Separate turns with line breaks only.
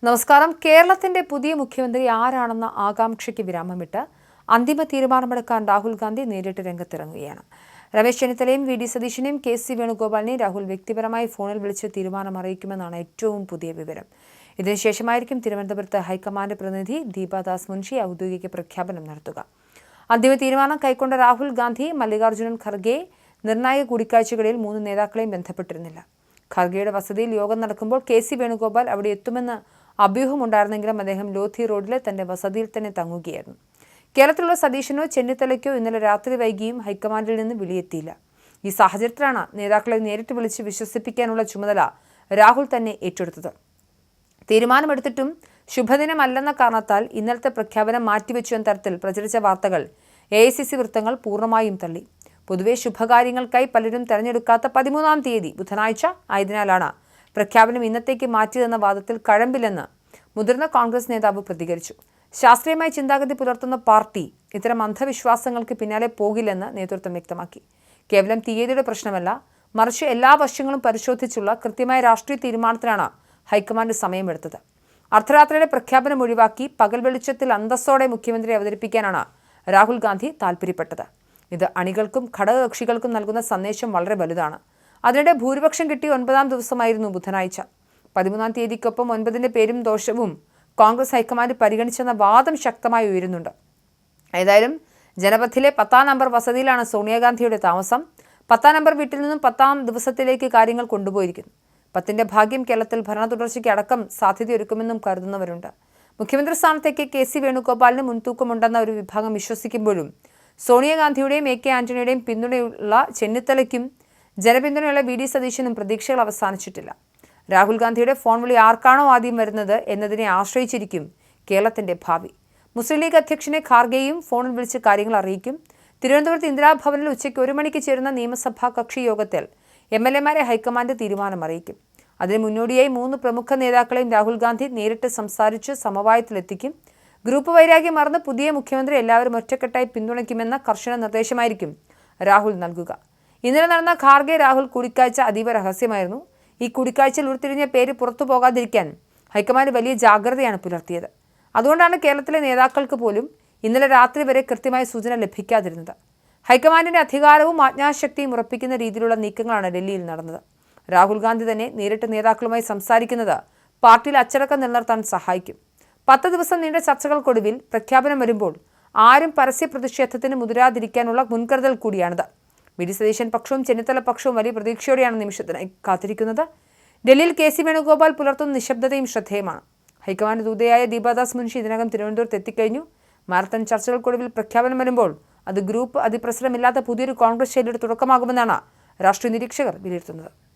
നമസ്കാരം. കേരളത്തിന്റെ പുതിയ മുഖ്യമന്ത്രി ആരാണെന്ന ആകാംക്ഷയ്ക്ക് വിരാമമിട്ട് അന്തിമ തീരുമാനമെടുക്കാൻ രാഹുൽ ഗാന്ധി നേരിട്ട് രംഗത്തിറങ്ങുകയാണ്. രമേശ് ചെന്നിത്തലയും വി ഡി സതീശനെയും കെ.സി. വേണുഗോപാലിനെയും രാഹുൽ വ്യക്തിപരമായി ഫോണിൽ വിളിച്ച് തീരുമാനം അറിയിക്കുമെന്നാണ് ഏറ്റവും പുതിയ വിവരം. ഇതിനുശേഷമായിരിക്കും തിരുവനന്തപുരത്ത് ഹൈക്കമാൻഡ് പ്രതിനിധി ദീപാദാസ് മുൻഷി ഔദ്യോഗിക പ്രഖ്യാപനം നടത്തുക. അന്തിമ തീരുമാനം കൈക്കൊണ്ട രാഹുൽ ഗാന്ധി മല്ലികാർജ്ജുൻ ഖർഗെ നിർണായക കൂടിക്കാഴ്ചകളിൽ മൂന്ന് നേതാക്കളെയും ബന്ധപ്പെട്ടിരുന്നില്ല. ഖർഗെയുടെ വസതിയിൽ യോഗം നടക്കുമ്പോൾ കെ.സി. വേണുഗോപാൽ അവിടെ എത്തുമെന്ന് അഭ്യൂഹമുണ്ടായിരുന്നെങ്കിലും അദ്ദേഹം ലോധി റോഡിലെ തന്റെ വസതിയിൽ തന്നെ തങ്ങുകയായിരുന്നു. കേരളത്തിലുള്ള സതീശനോ ചെന്നിത്തലയ്ക്കോ ഇന്നലെ രാത്രി വൈകിയും ഹൈക്കമാൻഡിൽ നിന്ന് വിളിയെത്തിയില്ല. ഈ സാഹചര്യത്തിലാണ് നേതാക്കളെ നേരിട്ട് വിളിച്ച് വിശ്വസിപ്പിക്കാനുള്ള ചുമതല രാഹുൽ തന്നെ ഏറ്റെടുത്തത്. തീരുമാനമെടുത്തിട്ടും ശുഭദിനമല്ലെന്ന കാരണത്താൽ ഇന്നലത്തെ പ്രഖ്യാപനം മാറ്റിവെച്ചു എന്ന തരത്തിൽ പ്രചരിച്ച വാർത്തകൾ AICC വൃത്തങ്ങൾ പൂർണ്ണമായും തള്ളി. പൊതുവെ ശുഭകാര്യങ്ങൾക്കായി പലരും തെരഞ്ഞെടുക്കാത്ത 13-ാം തീയതി ബുധനാഴ്ച ആയതിനാലാണ് പ്രഖ്യാപനം ഇന്നത്തേക്ക് മാറ്റിയതെന്ന വാദത്തിൽ കഴമ്പില്ലെന്ന് മുതിർന്ന കോൺഗ്രസ് നേതാവ് പ്രതികരിച്ചു. ശാസ്ത്രീയമായ ചിന്താഗതി പുലർത്തുന്ന പാർട്ടി ഇത്തരം അന്ധവിശ്വാസങ്ങൾക്ക് പിന്നാലെ പോകില്ലെന്ന് നേതൃത്വം വ്യക്തമാക്കി. കേവലം തീയതിയുടെ പ്രശ്നമല്ല, മറിച്ച് എല്ലാ വശങ്ങളും പരിശോധിച്ചുള്ള കൃത്യമായ രാഷ്ട്രീയ തീരുമാനത്തിനാണ് ഹൈക്കമാൻഡ് സമയമെടുത്തത്. അർദ്ധരാത്രിയുടെ പ്രഖ്യാപനം ഒഴിവാക്കി പകൽ വെളിച്ചത്തിൽ അന്തസ്സോടെ മുഖ്യമന്ത്രി അവതരിപ്പിക്കാനാണ് രാഹുൽ ഗാന്ധി താൽപര്യപ്പെട്ടത്. ഇത് അണികൾക്കും ഘടകകക്ഷികൾക്കും നൽകുന്ന സന്ദേശം വളരെ വലുതാണ്. അതിനിടെ ഭൂരിപക്ഷം കിട്ടിയ 9-ാം ദിവസമായിരുന്നു ബുധനാഴ്ച. 13-ാം തീയതിക്കൊപ്പം 9-ന്റെ പേരും ദോഷവും കോൺഗ്രസ് ഹൈക്കമാൻഡ് പരിഗണിച്ചെന്ന വാദം ശക്തമായി ഉയരുന്നുണ്ട്. ഏതായാലും ജനപഥിലെ 10-ാം നമ്പർ വസതിയിലാണ് സോണിയാഗാന്ധിയുടെ താമസം. 10-ാം നമ്പർ വീട്ടിൽ നിന്നും 10-ാം ദിവസത്തിലേക്ക് കാര്യങ്ങൾ കൊണ്ടുപോയിരിക്കുന്നു. 10-ന്റെ ഭാഗ്യം കേരളത്തിൽ ഭരണ തുടർച്ചയ്ക്ക് അടക്കം സാധ്യതയൊരുക്കുമെന്നും കരുതുന്നവരുണ്ട്. മുഖ്യമന്ത്രി സ്ഥാനത്തേക്ക് കെ.സി. വേണുഗോപാലിന് മുൻതൂക്കമുണ്ടെന്ന ഒരു വിഭാഗം വിശ്വസിക്കുമ്പോഴും സോണിയാഗാന്ധിയുടെയും AK ആന്റണിയുടെയും പിന്തുണയുള്ള ചെന്നിത്തലയ്ക്കും ജനപിന്തുണയുള്ള വി ഡി സതീശനും പ്രതീക്ഷകൾ അവസാനിച്ചിട്ടില്ല. രാഹുൽ ഗാന്ധിയുടെ ഫോൺ വിളി ആർക്കാണോ ആദ്യം വരുന്നത് എന്നതിനെ ആശ്രയിച്ചിരിക്കും കേരളത്തിന്റെ ഭാവി. മുസ്ലിം ലീഗ് അധ്യക്ഷനെ ഖാർഗെയും ഫോണിൽ വിളിച്ച് കാര്യങ്ങൾ അറിയിക്കും. തിരുവനന്തപുരത്ത് ഇന്ദിരാഭവനിൽ ഉച്ചയ്ക്ക് 1 മണിക്ക് ചേരുന്ന നിയമസഭാ കക്ഷി യോഗത്തിൽ MLA-മാരെ ഹൈക്കമാൻഡ് തീരുമാനം അറിയിക്കും. അതിന് മുന്നോടിയായി 3 പ്രമുഖ നേതാക്കളെയും രാഹുൽ ഗാന്ധി നേരിട്ട് സംസാരിച്ച് സമവായത്തിലെത്തിക്കും. ഗ്രൂപ്പ് വൈരാഗ്യം മറന്ന് പുതിയ മുഖ്യമന്ത്രി എല്ലാവരും ഒറ്റക്കെട്ടായി പിന്തുണയ്ക്കുമെന്ന കർശന നിർദ്ദേശമായിരിക്കും രാഹുൽ നൽകുക. ഇന്നലെ നടന്ന ഖാർഗെ രാഹുൽ കൂടിക്കാഴ്ച അതീവ രഹസ്യമായിരുന്നു. ഈ കൂടിക്കാഴ്ചയിൽ ഉരുത്തിരിഞ്ഞ പേര് പുറത്തു പോകാതിരിക്കാൻ ഹൈക്കമാൻഡ് വലിയ ജാഗ്രതയാണ് പുലർത്തിയത്. അതുകൊണ്ടാണ് കേരളത്തിലെ നേതാക്കൾക്ക് പോലും ഇന്നലെ രാത്രി വരെ കൃത്യമായ സൂചന ലഭിക്കാതിരുന്നത്. ഹൈക്കമാൻഡിന്റെ അധികാരവും ആജ്ഞാശക്തിയും ഉറപ്പിക്കുന്ന രീതിയിലുള്ള നീക്കങ്ങളാണ് ഡൽഹിയിൽ നടന്നത്. രാഹുൽ ഗാന്ധി തന്നെ നേരിട്ട് നേതാക്കളുമായി സംസാരിക്കുന്നത് പാർട്ടിയിൽ അച്ചടക്കം നിലനിർത്താൻ സഹായിക്കും. 10 ദിവസം നീണ്ട ചർച്ചകൾക്കൊടുവിൽ പ്രഖ്യാപനം വരുമ്പോൾ ആരും പരസ്യ പ്രതിഷേധത്തിന് മുതിരാതിരിക്കാനുള്ള മുൻകരുതൽ കൂടിയാണിത്. വി ഡി സതീശൻ പക്ഷവും ചെന്നിത്തല പക്ഷവും വലിയ പ്രതീക്ഷയോടെയാണ് നിമിഷത്തിനായി കാത്തിരിക്കുന്നത്. ഡൽഹിയിൽ കെ.സി. വേണുഗോപാൽ പുലർത്തുന്ന നിശബ്ദതയും ശ്രദ്ധേയമാണ്. ഹൈക്കമാൻഡ് ദൂതയായ ദീപാദാസ് മുൻഷി ഇതിനകം തിരുവനന്തപുരത്ത് എത്തിക്കഴിഞ്ഞു. മാരത്തൺ ചർച്ചകൾക്കൊടുവിൽ പ്രഖ്യാപനം വരുമ്പോൾ അത് ഗ്രൂപ്പ് അതിപ്രസരമില്ലാത്ത പുതിയൊരു കോൺഗ്രസ് ശൈലിയുടെ തുടക്കമാകുമെന്നാണ് രാഷ്ട്രീയ നിരീക്ഷകർ വിലയിരുത്തുന്നത്.